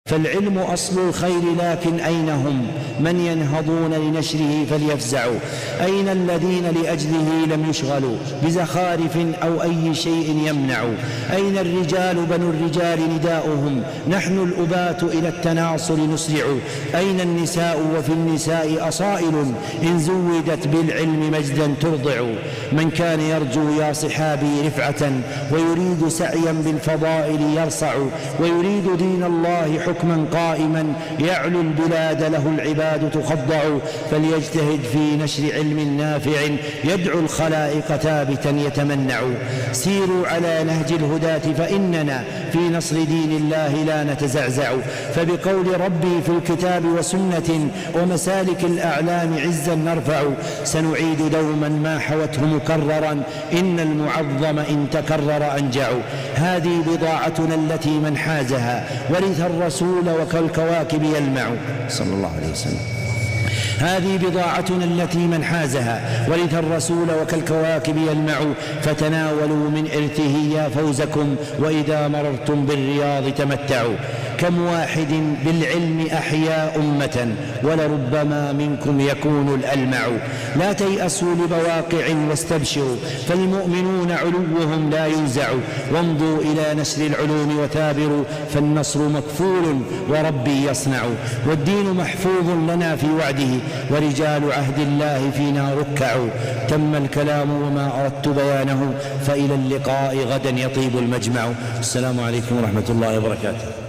فالعلم أصل الخير، لكن أين هم من ينهضون لنشره فليفزعوا؟ أين الذين لأجله لم يشغلوا بزخارف أو أي شيء يمنع؟ أين الرجال بنو الرجال نداؤهم، نحن الأبات إلى التناصر نسرع؟ أين النساء وفي النساء أصائل، إن زودت بالعلم مجدا ترضع؟ من كان يرجو يا صحابي رفعة، ويريد سعيا بالفضائل يرصع، ويريد دين الله حكما قائما يعلو البلاد له العباد تخضع، فليجتهد في نشر علم نافع يدعو الخلائق ثابتا يتمنع. سيروا على نهج الهداة فإننا في نصر دين الله لا نتزعزع، فبقول ربي في الكتاب وسنة ومسالك الأعلام عزا نرفع. سنعيد دوما ما حوته مكررا، إن المعظم إن تكرر أنجع. هذه بضاعتنا التي من حازها ورث الرسول وكالكواكب يلمع صلى الله عليه وسلم. هذه بضاعتنا التي من حازها ورث الرسول وكالكواكب يلمع، فتناولوا من إرثه يا فوزكم، وإذا مررتم بالرياض تمتعوا. كم واحد بالعلم أحيا أمة، ولربما منكم يكون الألمع. لا تيأسوا لبواقع واستبشروا، فالمؤمنون علوهم لا ينزع. وامضوا إلى نشر العلوم وثابروا، فالنصر مكفول وربي يصنع. والدين محفوظ لنا في وعده، ورجال عهد الله فينا ركعوا. تم الكلام وما أردت بيانه، فإلى اللقاء غدا يطيب المجمع. السلام عليكم ورحمة الله وبركاته.